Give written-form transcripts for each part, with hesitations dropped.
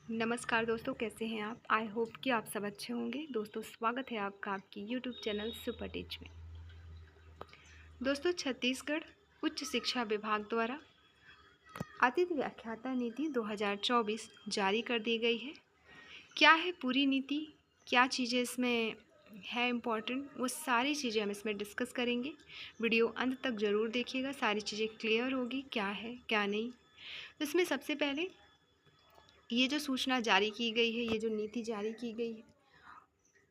नमस्कार दोस्तों, कैसे हैं आप। आई होप कि आप सब अच्छे होंगे। दोस्तों, स्वागत है आपका आपकी यूट्यूब चैनल सुपर टीच में। दोस्तों, छत्तीसगढ़ उच्च शिक्षा विभाग द्वारा अतिथि व्याख्याता नीति 2024 जारी कर दी गई है। क्या है पूरी नीति, क्या चीज़ें इसमें है इम्पॉर्टेंट, वो सारी चीज़ें हम इसमें डिस्कस करेंगे। वीडियो अंत तक ज़रूर देखिएगा, सारी चीज़ें क्लियर होगी क्या है क्या नहीं। तो इसमें सबसे पहले ये जो सूचना जारी की गई है, ये जो नीति जारी की गई है,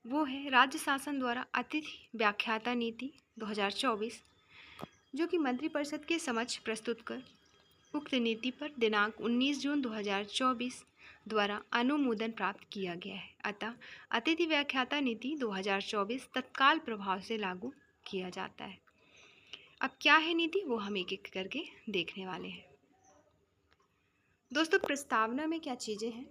वो है राज्य शासन द्वारा अतिथि व्याख्याता नीति 2024, जो कि मंत्रिपरिषद के समक्ष प्रस्तुत कर उक्त नीति पर दिनांक 19 जून 2024 द्वारा अनुमोदन प्राप्त किया गया है। अतः अतिथि व्याख्याता नीति 2024 तत्काल प्रभाव से लागू किया जाता है। अब क्या है नीति, वो हम एक एक करके देखने वाले हैं। दोस्तों, प्रस्तावना में क्या चीज़ें हैं,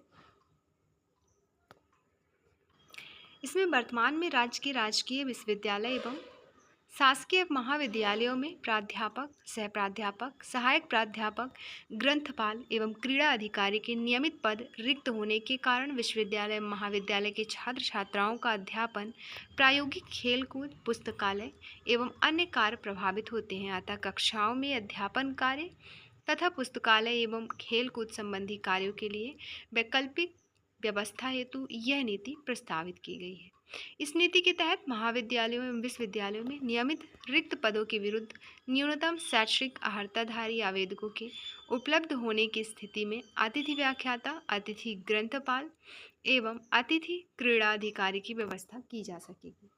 इसमें वर्तमान में राज्य के राजकीय विश्वविद्यालय एवं शासकीय महाविद्यालयों में प्राध्यापक, सह प्राध्यापक, सहायक प्राध्यापक, ग्रंथपाल एवं क्रीड़ा अधिकारी के नियमित पद रिक्त होने के कारण विश्वविद्यालय महाविद्यालय के छात्र छात्राओं का अध्यापन, प्रायोगिक खेलकूद, पुस्तकालय एवं अन्य कार्य प्रभावित होते हैं। अतः कक्षाओं में अध्यापन कार्य तथा पुस्तकालय एवं खेलकूद संबंधी कार्यों के लिए वैकल्पिक व्यवस्था हेतु यह नीति प्रस्तावित की गई है। इस नीति के तहत महाविद्यालयों एवं विश्वविद्यालयों में नियमित रिक्त पदों के विरुद्ध न्यूनतम शैक्षिक अर्हताधारी आवेदकों के उपलब्ध होने की स्थिति में अतिथि व्याख्याता, अतिथि ग्रंथपाल एवं अतिथि क्रीड़ाधिकारी की व्यवस्था की जा सकेगी।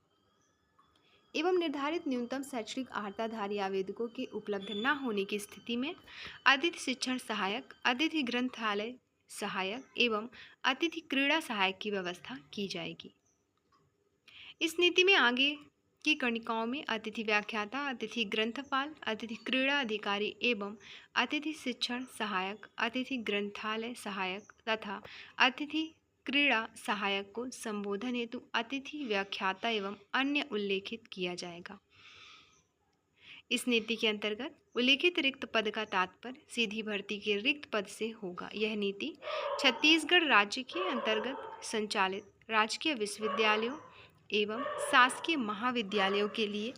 एवं निर्धारित न्यूनतम शैक्षिक अर्हताधारी आवेदकों के उपलब्ध न होने की स्थिति में अतिथि शिक्षण सहायक, अतिथि ग्रंथालय सहायक एवं अतिथि क्रीड़ा सहायक की व्यवस्था की जाएगी। इस नीति में आगे की कणिकाओं में अतिथि व्याख्याता, अतिथि ग्रंथपाल, अतिथि क्रीड़ा अधिकारी एवं अतिथि शिक्षण सहायक, अतिथि ग्रंथालय सहायक तथा अतिथि क्रीड़ा सहायक को संबोधन हेतु अतिथि व्याख्याता एवं अन्य उल्लेखित किया जाएगा। इस नीति के अंतर्गत उल्लेखित रिक्त पद का तात्पर्य सीधी भर्ती के रिक्त पद से होगा। यह नीति छत्तीसगढ़ राज्य के अंतर्गत संचालित राजकीय विश्वविद्यालयों एवं शासकीय महाविद्यालयों के लिए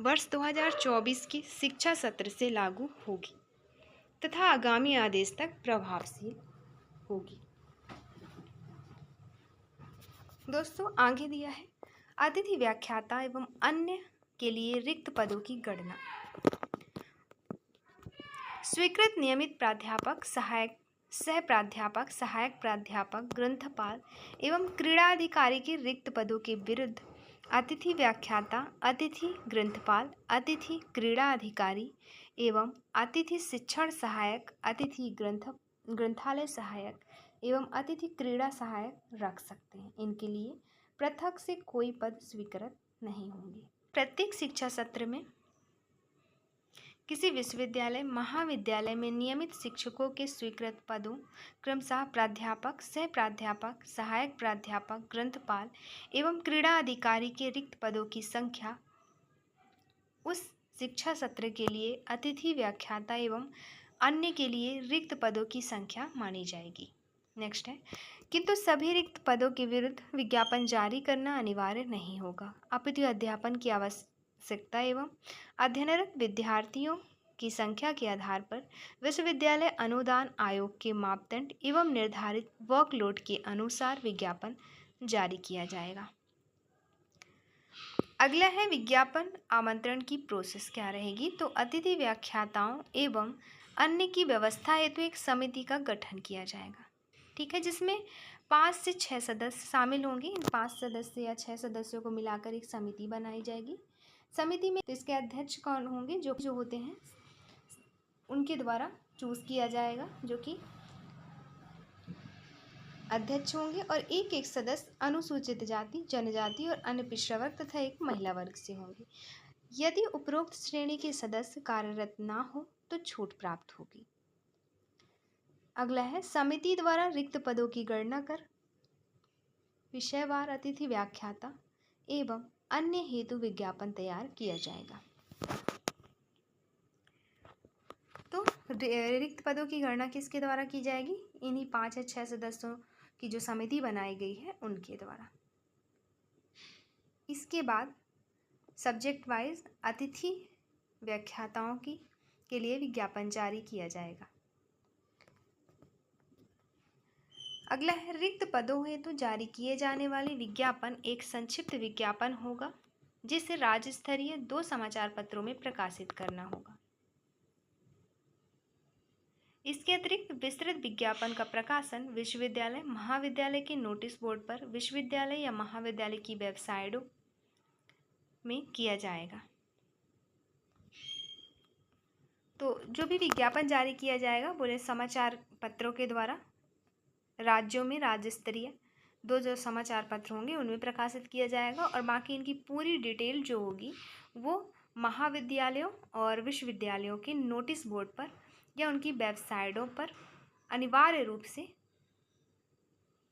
वर्ष 2024 की शिक्षा सत्र से लागू होगी तथा आगामी आदेश तक प्रभावशील होगी। दोस्तों, आगे दिया है अतिथि व्याख्याता एवं अन्य के लिए रिक्त पदों की गणना। स्वीकृत नियमित प्राध्यापक, सहायक, सह प्राध्यापक, सहायक प्राध्यापक, ग्रंथपाल एवं क्रीड़ाधिकारी के रिक्त पदों के विरुद्ध अतिथि व्याख्याता, अतिथि ग्रंथपाल, अतिथि क्रीड़ा अधिकारी एवं अतिथि शिक्षण सहायक, अतिथि ग्रंथालय सहायक एवं अतिथि क्रीड़ा सहायक रख सकते हैं। इनके लिए पृथक से कोई पद स्वीकृत नहीं होंगे। प्रत्येक शिक्षा सत्र में किसी विश्वविद्यालय महाविद्यालय में नियमित शिक्षकों के स्वीकृत पदों क्रमशः प्राध्यापक, सह प्राध्यापक, सहायक प्राध्यापक, ग्रंथपाल एवं क्रीड़ा अधिकारी के रिक्त पदों की संख्या उस शिक्षा सत्र के लिए अतिथि व्याख्याता एवं अन्य के लिए रिक्त पदों की संख्या मानी जाएगी। नेक्स्ट है, किंतु सभी रिक्त पदों के विरुद्ध विज्ञापन जारी करना अनिवार्य नहीं होगा, अपितु अध्यापन की आवश्यकता एवं अध्ययनरत विद्यार्थियों की संख्या के आधार पर विश्वविद्यालय अनुदान आयोग के मापदंड एवं निर्धारित वर्कलोड के अनुसार विज्ञापन जारी किया जाएगा। अगला है विज्ञापन आमंत्रण की प्रोसेस क्या रहेगी। तो अतिथि व्याख्याताओं एवं अन्य की व्यवस्था हेतु एक समिति का गठन किया जाएगा, ठीक है, जिसमें 5 से 6 सदस्य शामिल होंगे। इन 5 सदस्य या 6 सदस्यों को मिलाकर एक समिति बनाई जाएगी। समिति में इसके अध्यक्ष कौन होंगे, जो होते हैं उनके द्वारा चूज किया जाएगा, जो कि अध्यक्ष होंगे, और एक एक सदस्य अनुसूचित जाति, जनजाति और अन्य पिछड़ा वर्ग तथा एक महिला वर्ग से होंगे। यदि उपरोक्त श्रेणी के सदस्य कार्यरत ना हो तो छूट प्राप्त होगी। अगला है, समिति द्वारा रिक्त पदों की गणना कर विषयवार अतिथि व्याख्याता एवं अन्य हेतु विज्ञापन तैयार किया जाएगा। तो रिक्त पदों की गणना किसके द्वारा की जाएगी, इन्हीं 5 या 6 सदस्यों की जो समिति बनाई गई है उनके द्वारा। इसके बाद सब्जेक्ट वाइज अतिथि व्याख्याताओं के लिए विज्ञापन जारी किया जाएगा। अगला है रिक्त पदों हेतु जारी किए जाने वाले विज्ञापन एक संक्षिप्त विज्ञापन होगा जिसे राज्य स्तरीय 2 समाचार पत्रों में प्रकाशित करना होगा। इसके अतिरिक्त विस्तृत विज्ञापन का प्रकाशन विश्वविद्यालय महाविद्यालय के नोटिस बोर्ड पर विश्वविद्यालय या महाविद्यालय की वेबसाइटों में किया जाएगा। तो जो भी विज्ञापन जारी किया जाएगा बोले समाचार पत्रों के द्वारा राज्यों में राज्य स्तरीय 2 जो समाचार पत्र होंगे उनमें प्रकाशित किया जाएगा और बाकी इनकी पूरी डिटेल जो होगी वो महाविद्यालयों और विश्वविद्यालयों के नोटिस बोर्ड पर या उनकी वेबसाइटों पर अनिवार्य रूप से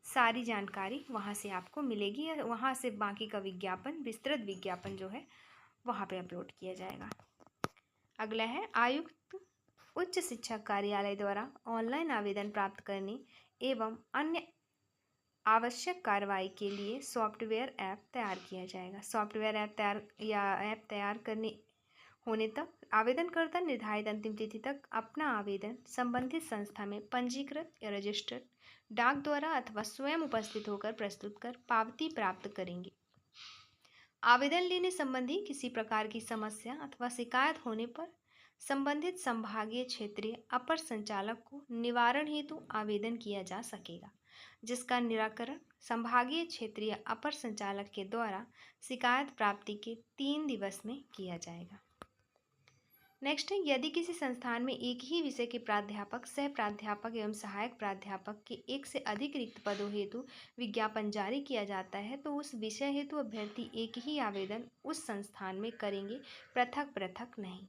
सारी जानकारी वहाँ से आपको मिलेगी या वहाँ से बाकी का विज्ञापन विस्तृत विज्ञापन जो है वहाँ पे अपलोड किया जाएगा। अगला है आयुक्त उच्च शिक्षा कार्यालय द्वारा ऑनलाइन आवेदन प्राप्त करने एवं अन्य आवश्यक कार्रवाई के लिए सॉफ्टवेयर ऐप तैयार किया जाएगा। सॉफ्टवेयर ऐप तैयार करने होने तक आवेदनकर्ता निर्धारित अंतिम तिथि तक अपना आवेदन संबंधित संस्था में पंजीकृत या रजिस्टर्ड डाक द्वारा अथवा स्वयं उपस्थित होकर प्रस्तुत कर पावती प्राप्त करेंगे। आवेदन लेने संबंधी किसी प्रकार की समस्या अथवा शिकायत होने पर संबंधित संभागीय क्षेत्रीय अपर संचालक को निवारण हेतु आवेदन किया जा सकेगा, जिसका निराकरण संभागीय क्षेत्रीय अपर संचालक के द्वारा शिकायत प्राप्ति के 3 दिवस में किया जाएगा। नेक्स्ट है यदि किसी संस्थान में एक ही विषय के प्राध्यापक सह प्राध्यापक एवं सहायक प्राध्यापक के एक से अधिक रिक्त पदों हेतु विज्ञापन जारी किया जाता है तो उस विषय हेतु अभ्यर्थी एक ही आवेदन उस संस्थान में करेंगे, पृथक पृथक नहीं।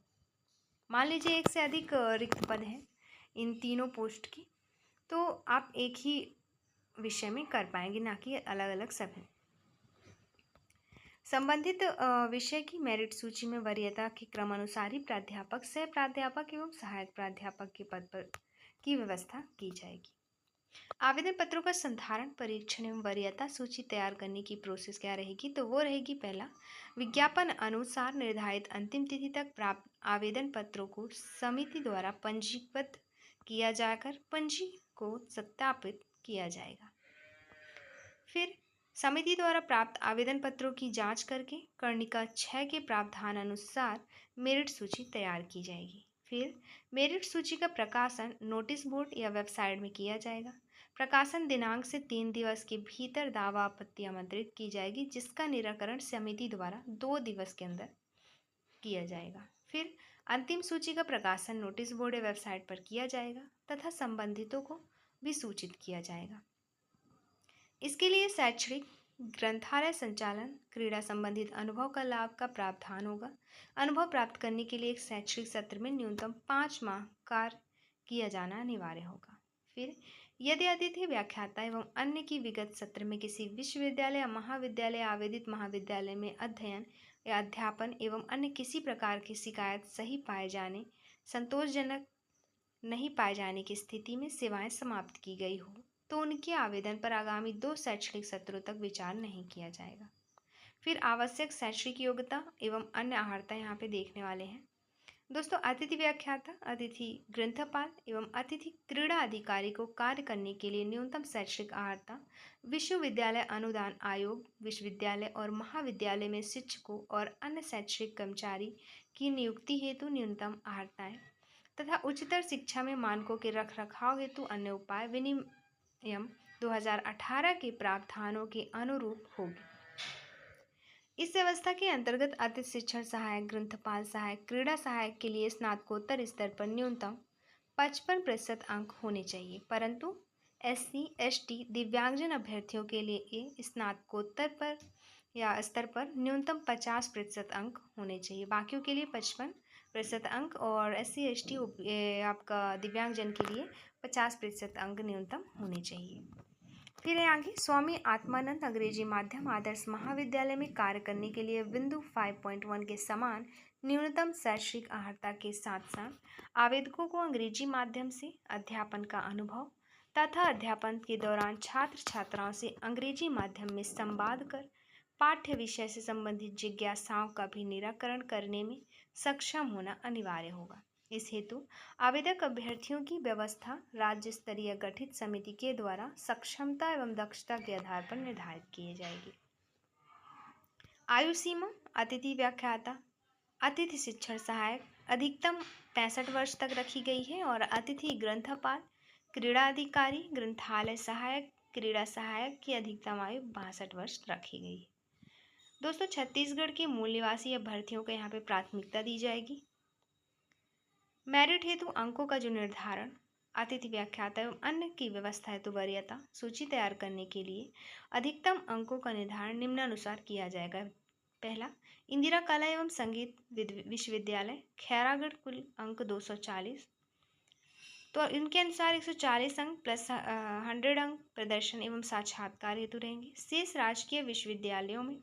मान लीजिए एक से अधिक रिक्त पद हैं इन तीनों पोस्ट की, तो आप एक ही विषय में कर पाएंगे, ना कि अलग अलग सभी। संबंधित विषय की मेरिट सूची में वरीयता के क्रमानुसार ही प्राध्यापक सह प्राध्यापक एवं सहायक प्राध्यापक के पद पर की व्यवस्था की जाएगी। आवेदन पत्रों का संधारण, परीक्षण एवं वरीयता सूची तैयार करने की प्रोसेस क्या रहेगी, तो वो रहेगी पहला, विज्ञापन अनुसार निर्धारित अंतिम तिथि तक प्राप्त आवेदन पत्रों को समिति द्वारा पंजीबद्ध किया जाकर पंजी को सत्यापित किया जाएगा। फिर समिति द्वारा प्राप्त आवेदन पत्रों की जांच करके कर्णिका 6 के प्रावधान अनुसार मेरिट सूची तैयार की जाएगी। फिर मेरिट सूची का प्रकाशन नोटिस बोर्ड या वेबसाइट में किया जाएगा। प्रकाशन दिनांक से 3 दिवस के भीतर दावा आपत्ति आमंत्रित की जाएगी, जिसका निराकरण समिति द्वारा 2 दिवस के अंदर किया जाएगा। फिर अंतिम सूची का प्रकाशन नोटिस बोर्ड या वेबसाइट पर किया जाएगा तथा संबंधितों को भी सूचित किया जाएगा। इसके लिए शैक्षणिक, ग्रंथालय संचालन, क्रीड़ा संबंधित अनुभव का लाभ का प्रावधान होगा। अनुभव प्राप्त करने के लिए एक शैक्षणिक सत्र में न्यूनतम 5 माह कार्य किया जाना अनिवार्य होगा। फिर यदि अतिथि व्याख्याता एवं अन्य की विगत सत्र में किसी विश्वविद्यालय या महाविद्यालय आवेदित महाविद्यालय में अध्ययन या अध्यापन एवं अन्य किसी प्रकार की शिकायत सही पाए जाने, संतोषजनक नहीं पाए जाने की स्थिति में सेवाएं समाप्त की गई हो तो उनके आवेदन पर आगामी 2 शैक्षणिक सत्रों तक विचार नहीं किया जाएगा। फिर आवश्यक शैक्षणिक योग्यता एवं अन्य अर्हता यहाँ पे देखने वाले हैं। दोस्तों, अतिथि व्याख्याता, अतिथि ग्रंथपाल एवं अतिथि क्रीड़ा अधिकारी को कार्य करने के लिए न्यूनतम शैक्षणिक अर्हता विश्वविद्यालय अनुदान आयोग, विश्वविद्यालय और महाविद्यालय में शिक्षकों और अन्य शैक्षणिक कर्मचारी की नियुक्ति हेतु न्यूनतम अर्हताएं तथा उच्चतर शिक्षा में मानकों के रखरखाव हेतु अन्य उपाय विनियम 2018 के प्रावधानों के अनुरूप होगी। इस व्यवस्था के अंतर्गत अतिथि शिक्षण सहायक, ग्रंथपाल सहायक, क्रीड़ा सहायक के लिए स्नातकोत्तर स्तर पर न्यूनतम 55% अंक होने चाहिए, परंतु SC, ST दिव्यांगजन अभ्यर्थियों के लिए स्नातकोत्तर पर या स्तर पर न्यूनतम 50% अंक होने चाहिए। बाकियों के लिए 55% अंक और SC, ST आपका दिव्यांगजन के लिए 50% अंक न्यूनतम होने चाहिए। फिर है आगे, स्वामी आत्मानंद अंग्रेजी माध्यम आदर्श महाविद्यालय में कार्य करने के लिए बिंदु 5.1 के समान न्यूनतम शैक्षिक अर्हता के साथ साथ आवेदकों को अंग्रेजी माध्यम से अध्यापन का अनुभव तथा अध्यापन के दौरान छात्र छात्राओं से अंग्रेजी माध्यम में संवाद कर पाठ्य विषय से संबंधित जिज्ञासाओं का भी निराकरण करने में सक्षम होना अनिवार्य होगा। इस हेतु आवेदक अभ्यर्थियों की व्यवस्था राज्य स्तरीय गठित समिति के द्वारा सक्षमता एवं दक्षता के आधार पर निर्धारित की जाएगी। आयु सीमा अतिथि व्याख्याता, अतिथि शिक्षण सहायक अधिकतम 65 वर्ष तक रखी गई है और अतिथि ग्रंथपाल, क्रीड़ा अधिकारी, ग्रंथालय सहायक, क्रीड़ा सहायक की अधिकतम आयु 62 वर्ष रखी गई है। दोस्तों, छत्तीसगढ़ के मूल निवासी अभ्यर्थियों को यहाँ पे प्राथमिकता दी जाएगी। मेरिट हेतु अंकों का जो निर्धारण, अतिथि व्याख्याता एवं अन्य की व्यवस्था हेतु वरीयता सूची तैयार करने के लिए अधिकतम अंकों का निर्धारण निम्नानुसार किया जाएगा। पहला, इंदिरा कला एवं संगीत विश्वविद्यालय खैरागढ़, कुल अंक 240, तो इनके अनुसार 140 अंक प्लस 100 अंक प्रदर्शन एवं साक्षात्कार हेतु रहेंगे। शेष राजकीय विश्वविद्यालयों में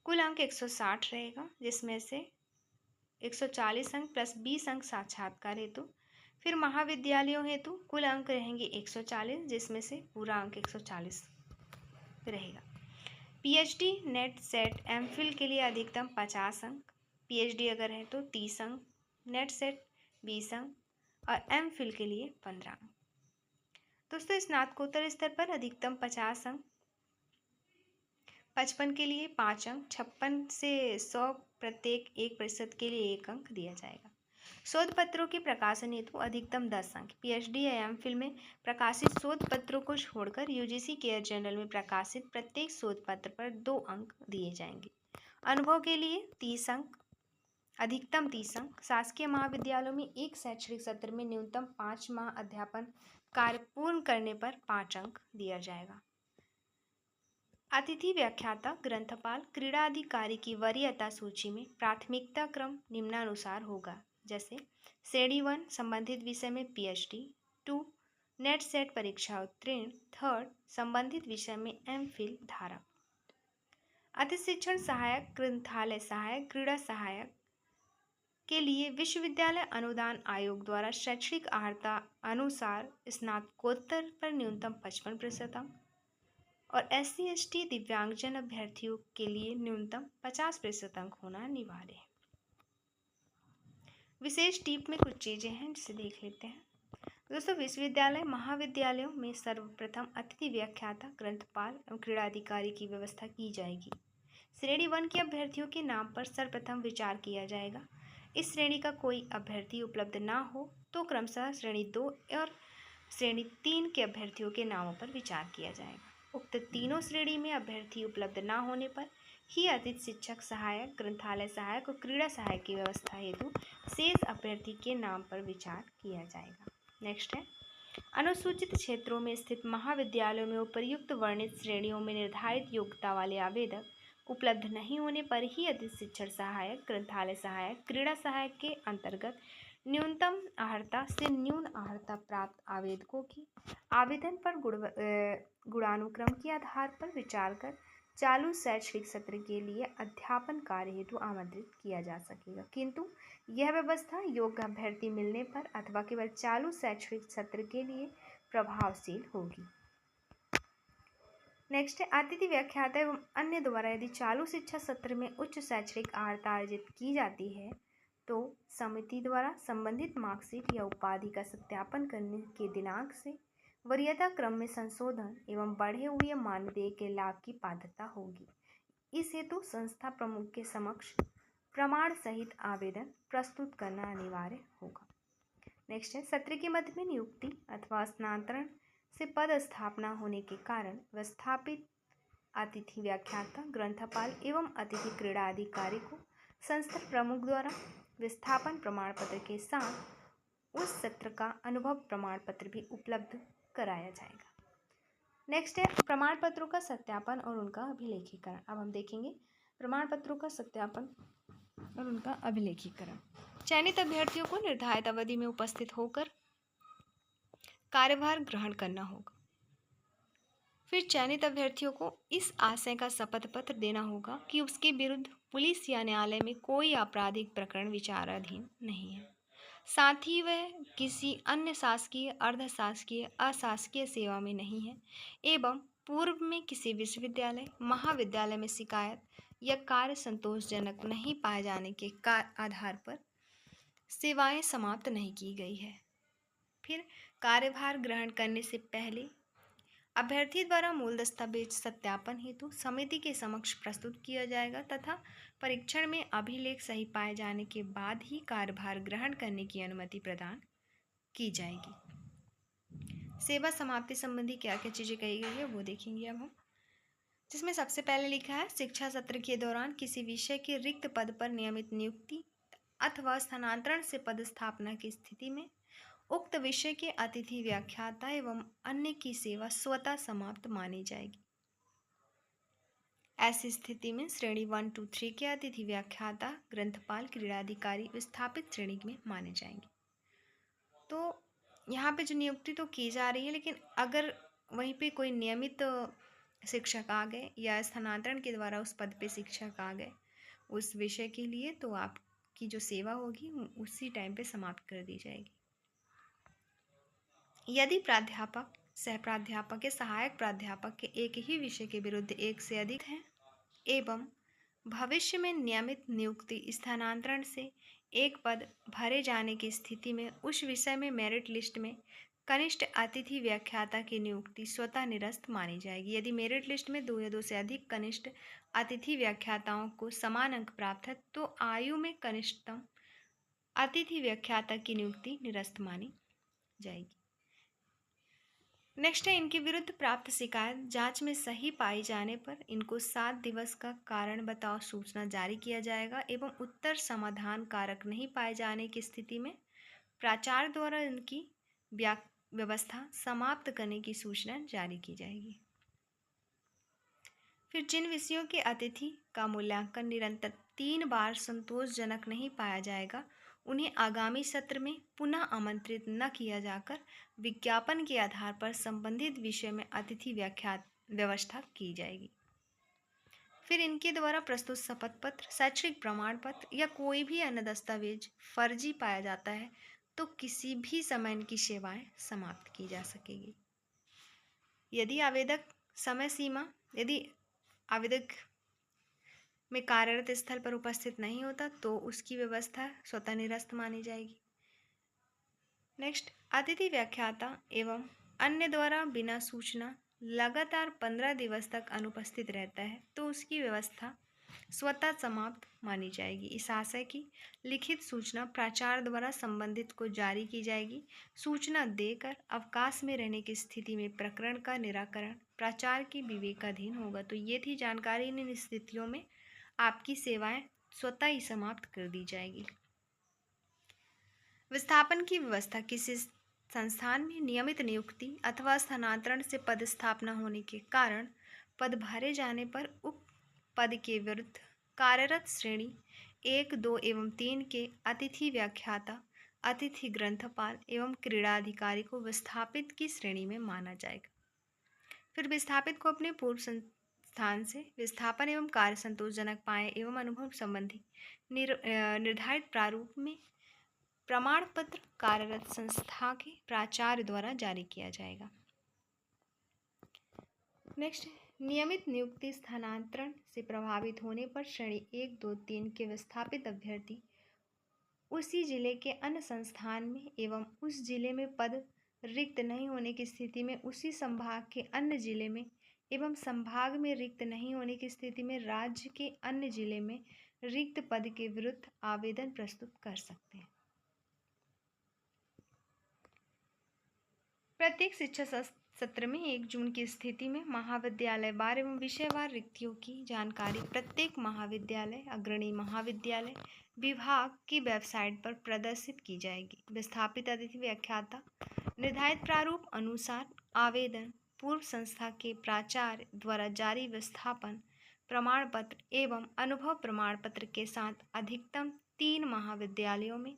कुल अंक 160 रहेगा, जिसमें से 140 अंक प्लस 20 अंक साक्षात्कार हेतु। फिर महाविद्यालयों हेतु कुल अंक रहेंगे 140, जिसमें से पूरा अंक 140 रहेगा। पीएचडी, नेट, सेट, एमफिल के लिए अधिकतम 50 अंक, पीएचडी अगर है तो 30 अंक, नेट सेट 20 अंक और एमफिल के लिए 15 अंक। दोस्तों, स्नातकोत्तर स्तर पर अधिकतम 50 अंक, 55 के लिए 5 अंक, 56 से 100 प्रत्येक 1% के लिए 1 अंक दिया जाएगा। शोध पत्रों के प्रकाशन हेतु अधिकतम 10 अंक, पीएचडी या एमफिल में प्रकाशित शोध पत्रों को छोड़कर यूजीसी केयर जर्नल में प्रकाशित प्रत्येक शोध पत्र पर 2 अंक दिए जाएंगे। अनुभव के लिए 30 अंक, अधिकतम 30 अंक। शासकीय महाविद्यालयों में एक शैक्षणिक सत्र में न्यूनतम 5 माह अध्यापन कार्य पूर्ण करने पर 5 अंक दिया जाएगा। अतिथि व्याख्याता, ग्रंथपाल, क्रीड़ा अधिकारी की वरीयता सूची में प्राथमिकता क्रम निम्नानुसार होगा, जैसे श्रेणी 1 संबंधित विषय में पीएचडी, 2 नेट सेट परीक्षा उत्तीर्ण, 3 संबंधित विषय में एमफिल धारक। अतिथि शिक्षण सहायक, ग्रंथालय सहायक, क्रीड़ा सहायक के लिए विश्वविद्यालय अनुदान आयोग द्वारा शैक्षणिक अर्हता अनुसार स्नातकोत्तर पर न्यूनतम 55% अंक और SC ST दिव्यांगजन अभ्यर्थियों के लिए न्यूनतम 50% अंक होना अनिवार्य है। विशेष टिप में कुछ चीजें हैं जिसे देख लेते हैं। दोस्तों, विश्वविद्यालय महाविद्यालयों में सर्वप्रथम अतिथि व्याख्याता, ग्रंथपाल एवं क्रीड़ा अधिकारी की व्यवस्था की जाएगी। श्रेणी 1 के अभ्यर्थियों के नाम पर सर्वप्रथम विचार किया जाएगा। इस श्रेणी का कोई अभ्यर्थी उपलब्ध ना हो तो क्रमशः श्रेणी 2 और श्रेणी 3 के अभ्यर्थियों के नामों पर विचार किया जाएगा। उक्त तीनों श्रेणी में अभ्यर्थी उपलब्ध ना होने पर ही अतिथि शिक्षक सहायक, ग्रंथालय सहायक और क्रीड़ा सहायक की व्यवस्था हेतु शेष अभ्यर्थी के नाम पर विचार किया जाएगा। नेक्स्ट है, अनुसूचित क्षेत्रों में स्थित महाविद्यालयों में उपर्युक्त वर्णित श्रेणियों में निर्धारित योग्यता वाले आवेदक उपलब्ध नहीं होने पर ही अतिथि शिक्षण सहायक, ग्रंथालय सहायक, क्रीड़ा सहायक के अंतर्गत न्यूनतम अर्हता से न्यून अर्हता प्राप्त आवेदकों की आवेदन पर गुणानुक्रम के आधार पर विचार कर चालू शैक्षणिक सत्र के लिए अध्यापन कार्य हेतु आमंत्रित किया जा सकेगा, किंतु यह व्यवस्था योग्य अभ्यर्थी मिलने पर अथवा केवल चालू शैक्षणिक सत्र के लिए प्रभावशील होगी। नेक्स्ट है, अतिथि व्याख्याता एवं अन्य द्वारा यदि चालू शिक्षा सत्र में उच्च शैक्षणिक अर्हता अर्जित की जाती है तो समिति द्वारा संबंधित मार्कशीट या उपाधि का सत्यापन करने के दिनांक से वरीयता क्रम में संशोधन एवं बढ़े हुए मानदेय के लाभ की पात्रता होगी। इस हेतु संस्था प्रमुख के समक्ष प्रमाण सहित आवेदन प्रस्तुत करना अनिवार्य होगा। नेक्स्ट है, सत्र के मध्य में नियुक्ति अथवा स्थानांतरण से पद स्थापना होने के कारण विस्थापित अतिथि व्याख्याता, ग्रंथपाल एवं अतिथि क्रीड़ा अधिकारी को संस्था प्रमुख द्वारा विस्थापन प्रमाण पत्र के साथ उस सत्र का अनुभव प्रमाण पत्र भी उपलब्ध कराया जाएगा। नेक्स्ट है, प्रमाण पत्रों का सत्यापन और उनका अभिलेखीकरण। अब हम देखेंगे प्रमाण पत्रों का सत्यापन और उनका अभिलेखीकरण। चयनित अभ्यर्थियों को निर्धारित अवधि में उपस्थित होकर कार्यभार ग्रहण करना होगा। फिर चयनित अभ्यर्थियों को इस आशय का शपथ पत्र देना होगा कि उसके विरुद्ध पुलिस या न्यायालय में कोई आपराधिक प्रकरण विचाराधीन नहीं है। साथ ही वह किसी अन्य शासकीय, अर्ध शासकीय, अशासकीय सेवा में नहीं है एवं पूर्व में किसी विश्वविद्यालय, महाविद्यालय में शिकायत या कार्य संतोषजनक नहीं पाए जाने के आधार पर सेवाएं समाप्त नहीं की गई है। फिर कार्यभार ग्रहण करने से पहले अभ्यर्थी द्वारा मूल दस्तावेज सत्यापन हेतु समिति के समक्ष प्रस्तुत किया जाएगा तथा परीक्षण में अभिलेख सही पाए जाने के बाद ही कार्यभार ग्रहण करने की अनुमति प्रदान की जाएगी। सेवा समाप्ति संबंधी क्या क्या चीज़ें कही गई है वो देखेंगे अब हम, जिसमें सबसे पहले लिखा है शिक्षा सत्र के दौरान किसी विषय के रिक्त पद पर नियमित नियुक्ति अथवा स्थानांतरण से पदस्थापना की स्थिति में उक्त विषय के अतिथि व्याख्याता एवं अन्य की सेवा स्वतः समाप्त मानी जाएगी। ऐसी स्थिति में श्रेणी 1, 2, 3 के अतिथि व्याख्याता, ग्रंथपाल, क्रीड़ाधिकारी विस्थापित श्रेणी में माने जाएंगे। तो यहाँ पे जो नियुक्ति तो की जा रही है, लेकिन अगर वहीं पे कोई नियमित शिक्षक आ गए या स्थानांतरण के द्वारा उस पद पे शिक्षक आ गए उस विषय के लिए, तो आपकी जो सेवा होगी उसी टाइम पे समाप्त कर दी जाएगी। यदि प्राध्यापक, सह प्राध्यापक या सहायक प्राध्यापक के एक ही विषय के विरुद्ध एक से अधिक हैं एवं भविष्य में नियमित नियुक्ति स्थानांतरण से एक पद भरे जाने की स्थिति में उस विषय में मेरिट लिस्ट में कनिष्ठ अतिथि व्याख्याता की नियुक्ति स्वतः निरस्त मानी जाएगी। यदि मेरिट लिस्ट में 2 या 2 से अधिक कनिष्ठ अतिथि व्याख्याताओं को समान अंक प्राप्त है तो आयु में कनिष्ठतम अतिथि व्याख्याता की नियुक्ति निरस्त मानी जाएगी। नेक्स्ट है इनके विरुद्ध प्राप्त शिकायत जांच में सही पाई जाने पर इनको 7 दिवस का कारण बताओ सूचना जारी किया जाएगा एवं उत्तर समाधान कारक नहीं पाए जाने की स्थिति में प्राचार्य द्वारा इनकी व्यवस्था समाप्त करने की सूचना जारी की जाएगी। फिर जिन विषयों के अतिथि का मूल्यांकन निरंतर 3 बार संतोषजनक नहीं पाया जाएगा उन्हें आगामी सत्र में पुनः आमंत्रित न किया जाकर विज्ञापन के आधार पर संबंधित विषय में अतिथि व्याख्यात व्यवस्था की जाएगी। फिर इनके द्वारा प्रस्तुत शपथ पत्र, शैक्षणिक प्रमाण पत्र या कोई भी अन्य दस्तावेज फर्जी पाया जाता है तो किसी भी समय इनकी सेवाएं समाप्त की जा सकेगी। यदि आवेदक में कार्यरत स्थल पर उपस्थित नहीं होता तो उसकी व्यवस्था स्वतः निरस्त मानी जाएगी। नेक्स्ट, अतिथि व्याख्याता एवं अन्य द्वारा बिना सूचना लगातार 15 दिवस तक अनुपस्थित रहता है तो उसकी व्यवस्था स्वतः समाप्त मानी जाएगी। इस आशय की लिखित सूचना प्राचार्य द्वारा संबंधित को जारी की जाएगी। सूचना देकर अवकाश में रहने की स्थिति में प्रकरण का निराकरण प्राचार्य की विवेकाधीन होगा। तो ये थी जानकारी। इन स्थितियों में आपकी सेवाएं स्वतः ही समाप्त कर दी जाएगी। विस्थापन की व्यवस्था किसी संस्थान में नियमित नियुक्ति अथवा स्थानांतरण से पदस्थापना होने के कारण पद भरे जाने पर उक्त पद के विरुद्ध कार्यरत श्रेणी 1, 2 एवं 3 के अतिथि व्याख्याता, अतिथि ग्रंथपाल एवं क्रीड़ाधिकारी को विस्थापित की श्रेणी में माना जाएगा। फिर विस्थापित को अपने पूर्व स्थान से विस्थापन एवं कार्य संतोषजनक पाए एवं अनुभव संबंधी निर्धारित प्रारूप में प्रमाण पत्र कार्यरत संस्था के प्राचार्य द्वारा जारी किया जाएगा। नेक्स्ट, नियमित नियुक्ति स्थानांतरण से प्रभावित होने पर श्रेणी 1, 2, 3 के विस्थापित अभ्यर्थी उसी जिले के अन्य संस्थान में एवं उस जिले में पद रिक्त नहीं होने की स्थिति में उसी संभाग के अन्य जिले में एवं संभाग में रिक्त नहीं होने की स्थिति में राज्य के अन्य जिले में रिक्त पद के विरुद्ध आवेदन प्रस्तुत कर सकते हैं। प्रत्येक शिक्षा सत्र में 1 जून की स्थिति में महाविद्यालय वार एवं विषयवार रिक्तियों की जानकारी प्रत्येक महाविद्यालय, अग्रणी महाविद्यालय, विभाग की वेबसाइट पर प्रदर्शित की जाएगी। विस्थापित अतिथि व्याख्याता निर्धारित प्रारूप अनुसार आवेदन पूर्व संस्था के प्राचार्य द्वारा जारी विस्थापन प्रमाण पत्र एवं अनुभव प्रमाण पत्र के साथ अधिकतम 3 महाविद्यालयों में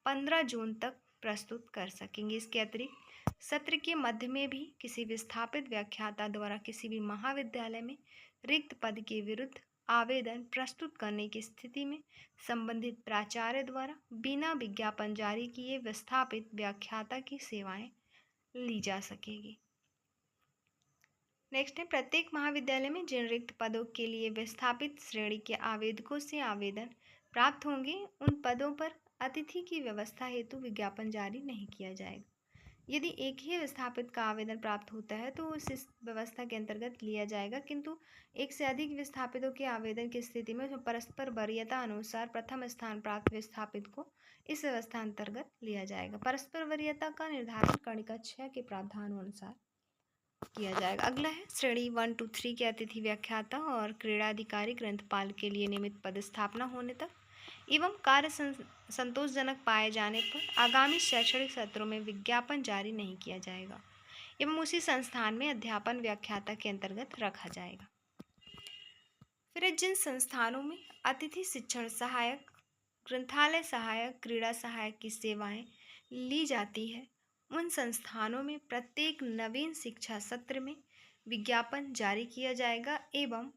15 जून तक प्रस्तुत कर सकेंगे। इसके अतिरिक्त सत्र के मध्य में भी किसी विस्थापित व्याख्याता द्वारा किसी भी महाविद्यालय में रिक्त पद के विरुद्ध आवेदन प्रस्तुत करने की स्थिति में संबंधित प्राचार्य द्वारा बिना विज्ञापन जारी किए विस्थापित व्याख्याता की सेवाएं ली जा सकेगी। नेक्स्ट है, प्रत्येक महाविद्यालय में जिन रिक्त पदों के लिए विस्थापित श्रेणी के आवेदकों से आवेदन प्राप्त होंगे, उन पदों पर अतिथि की व्यवस्था हेतु विज्ञापन जारी नहीं किया जाएगा। यदि एक ही विस्थापित का आवेदन प्राप्त होता है तो उस इस व्यवस्था के अंतर्गत लिया जाएगा, किंतु एक से अधिक विस्थापितों के आवेदन की स्थिति में परस्पर वरीयता अनुसार प्रथम स्थान प्राप्त विस्थापित को इस व्यवस्था अंतर्गत लिया जाएगा। परस्पर वरीयता का निर्धारण कणिका 6 के प्रावधानों अनुसार किया जाएगा। अगला है, श्रेणी 1, 2, 3 के अतिथि व्याख्याता और क्रीड़ाधिकारी ग्रंथपाल के लिए नियमित पदस्थापना होने तक एवं कार्य संतोषजनक पाए जाने पर आगामी शैक्षणिक सत्रों में विज्ञापन जारी नहीं किया जाएगा एवं उसी संस्थान में अध्यापन व्याख्याता के अंतर्गत रखा जाएगा। फिर जिन संस्थानों में अतिथि शिक्षण सहायक, ग्रंथालय सहायक, क्रीड़ा सहायक की सेवाएं ली जाती है, उन संस्थानों में प्रत्येक नवीन शिक्षा सत्र में विज्ञापन जारी किया जाएगा एवं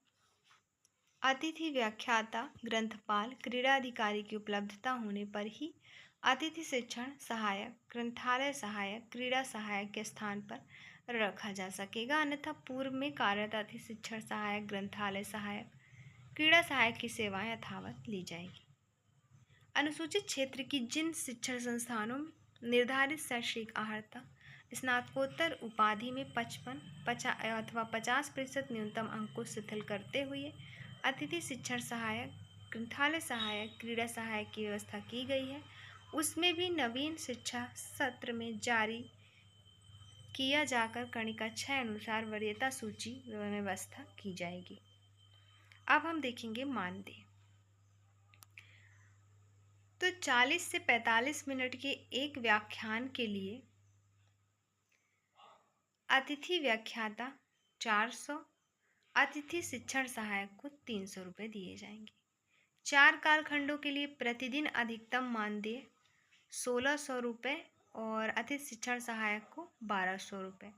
अतिथि व्याख्याता, ग्रंथपाल, क्रीड़ाधिकारी की उपलब्धता होने पर ही अतिथि शिक्षण सहायक, ग्रंथालय सहायक, क्रीड़ा सहायक के स्थान पर रखा जा सकेगा, अन्यथा पूर्व में कार्यरत अतिथि शिक्षण सहायक, ग्रंथालय सहायक, क्रीड़ा सहायक की सेवाएं यथावत ली जाएगी। अनुसूचित क्षेत्र की जिन शिक्षण संस्थानों में निर्धारित शैक्षिक अर्हता स्नातकोत्तर उपाधि में 55 अथवा 50% न्यूनतम अंक को शिथिल करते हुए अतिथि शिक्षण सहायक, ग्रंथालय सहायक, क्रीड़ा सहायक की व्यवस्था की गई है, उसमें भी नवीन शिक्षा सत्र में जारी किया जाकर कणिका 6 अनुसार वरीयता सूची व्यवस्था की जाएगी। अब हम देखेंगे मानदेय। तो 40 से 45 मिनट के एक व्याख्यान के लिए अतिथि व्याख्याता 400, अतिथि शिक्षण सहायक को 300 रुपये दिए जाएंगे। 4 कालखंडों के लिए प्रतिदिन अधिकतम मानदेय 1600 रुपये और अतिथि शिक्षण सहायक को 1200 रुपये।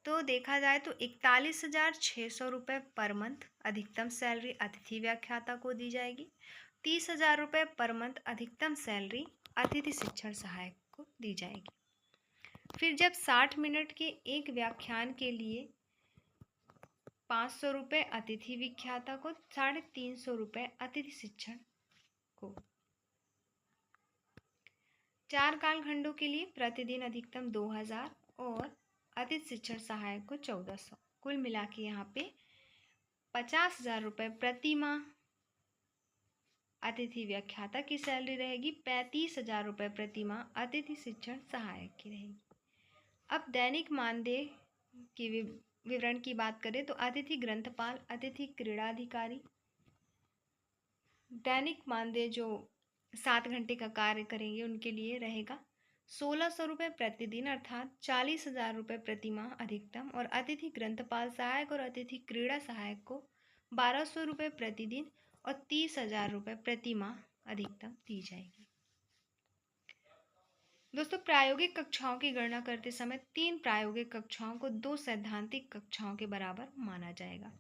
तो देखा जाए तो 41,600 रुपये पर मंथ अधिकतम सैलरी अतिथि व्याख्याता को दी जाएगी। 30,000 रुपये पर मंथ अधिकतम सैलरी अतिथि शिक्षण सहायक को दी जाएगी। फिर जब 60 मिनट के एक व्याख्यान के लिए 500 रुपये अतिथि व्याख्याता को, 350 रुपये अतिथि शिक्षण को। 4 कालखंडों के लिए प्रतिदिन अधिकतम 2000 और अतिथि शिक्षण सहायक को 1400। कुल मिला के यहाँ पे 50,000 रुपये प्रति माह अतिथि व्याख्याता की सैलरी रहेगी, 35,000 रुपये प्रति माह अतिथि शिक्षण सहायक की रहेगी। अब दैनिक मानदेय की विवरण की बात करें तो अतिथि ग्रंथपाल, अतिथि क्रीड़ाधिकारी दैनिक मानदेय जो 7 घंटे का कार्य करेंगे उनके लिए रहेगा 1600 रुपये प्रतिदिन अर्थात 40,000 रुपये प्रति माह अधिकतम, और अतिथि ग्रंथपाल सहायक और अतिथि क्रीड़ा सहायक को 1200 रुपये प्रतिदिन और 30,000 रुपये प्रति माह अधिकतम दी जाएगी। दोस्तों, प्रायोगिक कक्षाओं की गणना करते समय 3 प्रायोगिक कक्षाओं को 2 सैद्धांतिक कक्षाओं के बराबर माना जाएगा।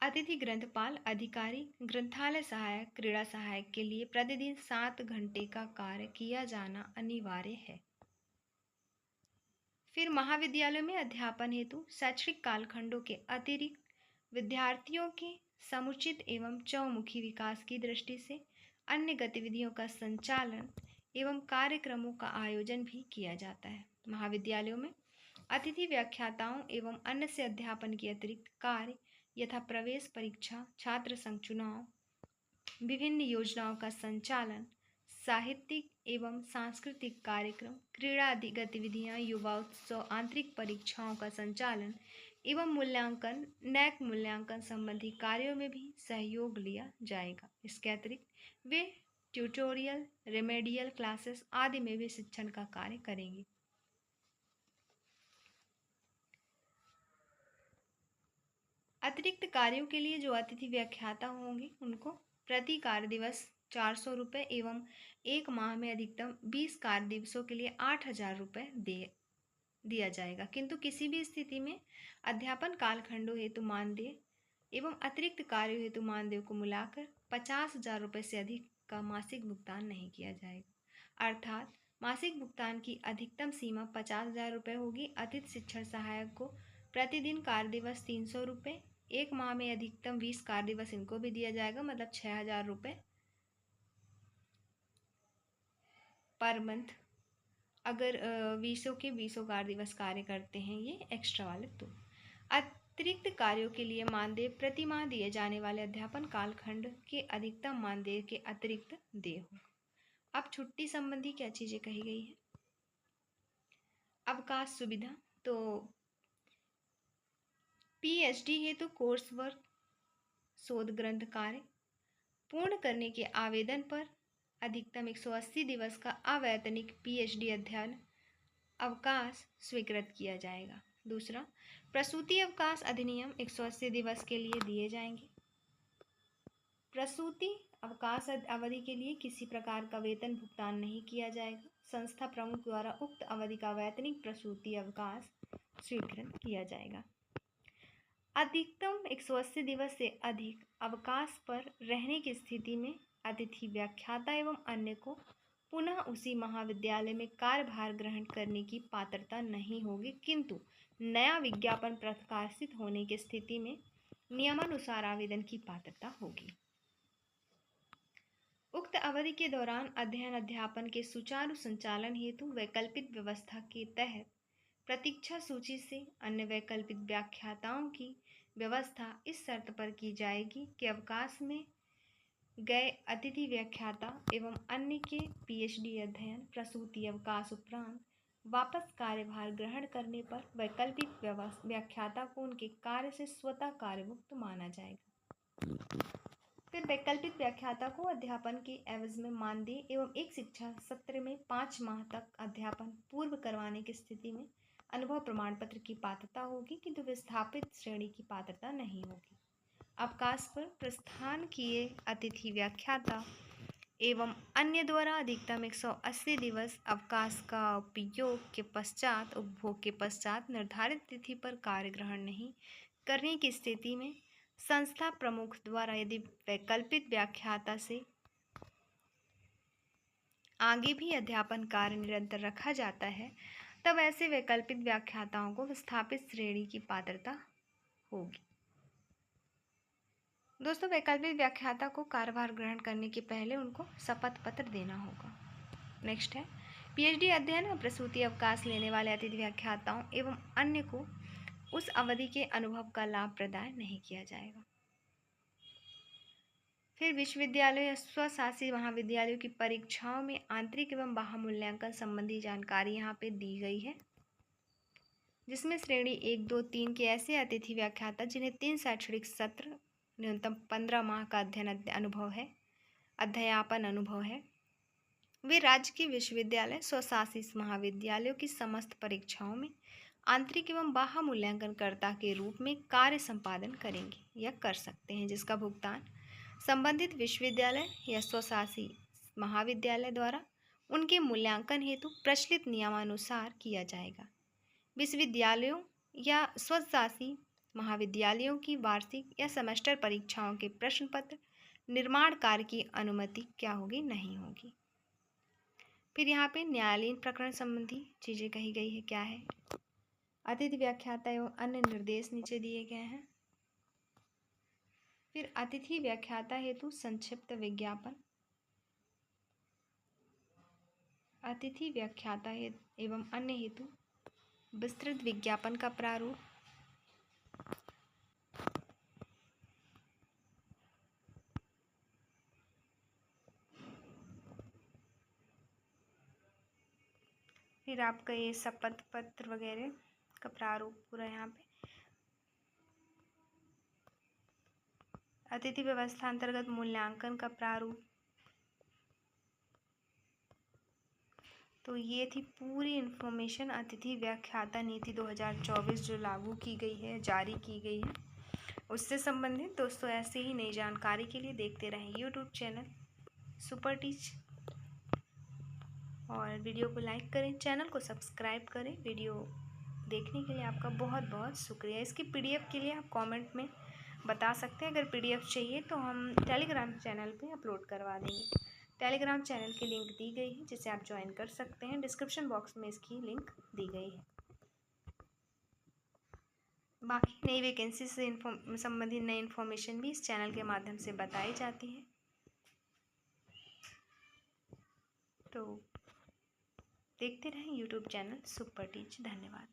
अतिथि ग्रंथपाल अधिकारी, ग्रंथालय सहायक, क्रीड़ा सहायक के लिए प्रतिदिन 7 घंटे का कार्य किया जाना अनिवार्य है। फिर महाविद्यालयों में अध्यापन हेतु शैक्षणिक कालखंडों के अतिरिक्त विद्यार्थियों के समुचित एवं चहुमुखी विकास की दृष्टि से अन्य गतिविधियों का संचालन एवं कार्यक्रमों का आयोजन भी किया जाता है। महाविद्यालयों में अतिथि व्याख्याताओं एवं अन्य से अध्यापन के अतिरिक्त कार्य यथा प्रवेश परीक्षा, छात्र संघ चुनाव, विभिन्न योजनाओं का संचालन, साहित्यिक एवं सांस्कृतिक कार्यक्रम, क्रीड़ा आदि गतिविधियां, युवा उत्सव, आंतरिक परीक्षाओं का संचालन एवं मूल्यांकन, नैक मूल्यांकन संबंधी कार्यों में भी सहयोग लिया जाएगा। इसके अतिरिक्त वे ट्यूटोरियल, रेमेडियल क्लासेस आदि में भी शिक्षण का कार्य करेंगे। अतिरिक्त कार्यों के लिए जो अतिथि व्याख्याता होंगे उनको प्रति कार्य दिवस 400 रुपये एवं एक माह में अधिकतम 20 कार्य दिवसों के लिए 8,000 रुपये दिया जाएगा। किंतु किसी भी स्थिति में अध्यापन कालखंडों हेतु मानदेय एवं अतिरिक्त कार्यों हेतु मानदेय को मिलाकर 50,000 रुपये से अधिक का मासिक भुगतान नहीं किया जाएगा। अर्थात मासिक भुगतान की अधिकतम सीमा 50,000 रुपये होगी। अतिथि शिक्षण सहायक को प्रतिदिन कार्य दिवस 300 रुपये, एक माह में अधिकतम 20 कार्य दिवस इनको भी दिया जाएगा, मतलब 6,000 रुपये पर मंथ। अगर 20 के 20 कार्य दिवस कार्य करते हैं ये एक्स्ट्रा वाले तो। अतिरिक्त कार्यों के लिए मानदेय प्रति माह दिए जाने वाले अध्यापन कालखंड के अधिकतम मानदेय के अतिरिक्त देय होगा। अब छुट्टी संबंधी क्या चीजें कही गई है। अवकाश सुविधा, तो पीएचडी हेतु कोर्स वर्क शोध ग्रंथ कार्य पूर्ण करने के आवेदन पर अधिकतम 180 दिवस का अवैतनिक पीएचडी अध्ययन अवकाश स्वीकृत किया जाएगा। दूसरा, प्रसूति अवकाश अधिनियम 180 दिवस के लिए दिए जाएंगे। प्रसूति अवकाश अवधि के लिए किसी प्रकार का वेतन भुगतान नहीं किया जाएगा। संस्था प्रमुख द्वारा उक्त अवधि का वैतनिक प्रसूति अवकाश स्वीकृत किया जाएगा। अधिकतम 180 दिवस से अधिक अवकाश पर रहने की स्थिति में अतिथि व्याख्याता एवं अन्य को पुनः उसी महाविद्यालय में कार्यभार ग्रहण करने की पात्रता नहीं होगी, किंतु नया विज्ञापन प्रकाशित होने की स्थिति में नियमानुसार आवेदन की पात्रता होगी। उक्त अवधि के दौरान अध्ययन अध्यापन के सुचारू संचालन हेतु वैकल्पिक व्यवस्था के तहत प्रतीक्षा सूची से अन्य वैकल्पिक व्याख्याताओं की व्यवस्था इस शर्त पर की जाएगी कि अवकाश में गए अतिथि व्याख्याता एवं अन्य के पीएचडी अध्ययन प्रसूति अवकाश उपरांत वापस कार्यभार ग्रहण करने पर वैकल्पिक व्याख्याता को उनके कार्य से स्वतः कार्यमुक्त माना जाएगा। फिर वैकल्पिक व्याख्याता को अध्यापन के एवज में मानदेय एवं एक शिक्षा सत्र में 5 माह तक अध्यापन पूर्व करवाने की स्थिति में अनुभव प्रमाण पत्र की पात्रता होगी, किंतु विस्थापित श्रेणी की पात्रता नहीं होगी। अवकाश पर प्रस्थान किए अतिथि व्याख्याता एवं अन्य द्वारा अधिकतम 180 दिवस अवकाश का उपभोग के पश्चात निर्धारित तिथि पर कार्य ग्रहण नहीं करने की स्थिति में संस्था प्रमुख द्वारा यदि वैकल्पिक व्याख्याता से आगे भी अध्यापन कार्य निरंतर रखा जाता है, तब ऐसे वैकल्पिक व्याख्याताओं को विस्थापित श्रेणी की पात्रता होगी। दोस्तों, वैकल्पिक व्याख्याता को कार्यभार ग्रहण करने के पहले उनको शपथ पत्र देना होगा। नेक्स्ट है, पीएचडी अध्ययन और प्रसूति अवकाश लेने वाले अतिथि व्याख्याताओं एवं अन्य को उस अवधि के अनुभव का लाभ प्रदान नहीं किया जाएगा। फिर विश्वविद्यालय या स्वशासी महाविद्यालयों की परीक्षाओं में आंतरिक एवं बाह्य मूल्यांकन संबंधी जानकारी यहाँ पे दी गई है, जिसमें श्रेणी 1, 2, 3 के ऐसे अतिथि व्याख्याता जिन्हें 3 शैक्षणिक सत्र न्यूनतम 15 माह का अध्यापन अनुभव है, वे राज्य के विश्वविद्यालय स्वशासी महाविद्यालयों की समस्त परीक्षाओं में आंतरिक एवं बाह्य मूल्यांकनकर्ता के रूप में कार्य संपादन करेंगे या कर सकते हैं, जिसका भुगतान संबंधित विश्वविद्यालय या स्वशासी महाविद्यालय द्वारा उनके मूल्यांकन हेतु प्रचलित नियमानुसार किया जाएगा। विश्वविद्यालयों या स्वशासी महाविद्यालयों की वार्षिक या सेमेस्टर परीक्षाओं के प्रश्न पत्र निर्माण कार्य की अनुमति क्या होगी, नहीं होगी। फिर यहाँ पे न्यायालयीन प्रकरण संबंधी चीज़ें कही गई है। क्या है, अतिथि व्याख्याता एवं अन्य निर्देश नीचे दिए गए हैं। फिर अतिथि व्याख्याता हेतु संक्षिप्त विज्ञापन, अतिथि व्याख्याता एवं अन्य हेतु विस्तृत विज्ञापन का प्रारूप, फिर आपका ये शपथ पत्र वगैरह का प्रारूप पूरा यहाँ पे। अतिथि व्यवस्था अंतर्गत मूल्यांकन का प्रारूप। तो ये थी पूरी इन्फॉर्मेशन अतिथि व्याख्याता नीति 2024 जो लागू की गई है, जारी की गई है, उससे संबंधित। दोस्तों, ऐसे ही नई जानकारी के लिए देखते रहें यूट्यूब चैनल सुपर टीच, और वीडियो को लाइक करें, चैनल को सब्सक्राइब करें। वीडियो देखने के लिए आपका बहुत बहुत शुक्रिया। इसकी पीडीएफ के लिए आप कमेंट में बता सकते हैं। अगर PDF चाहिए तो हम टेलीग्राम चैनल पे अपलोड करवा देंगे। टेलीग्राम चैनल की लिंक दी गई है जिसे आप ज्वाइन कर सकते हैं। डिस्क्रिप्शन बॉक्स में इसकी लिंक दी गई है। बाकी नई वैकेंसी से संबंधित नई इन्फॉर्मेशन भी इस चैनल के माध्यम से बताई जाती है। तो देखते रहें यूट्यूब चैनल सुपर टीच। धन्यवाद।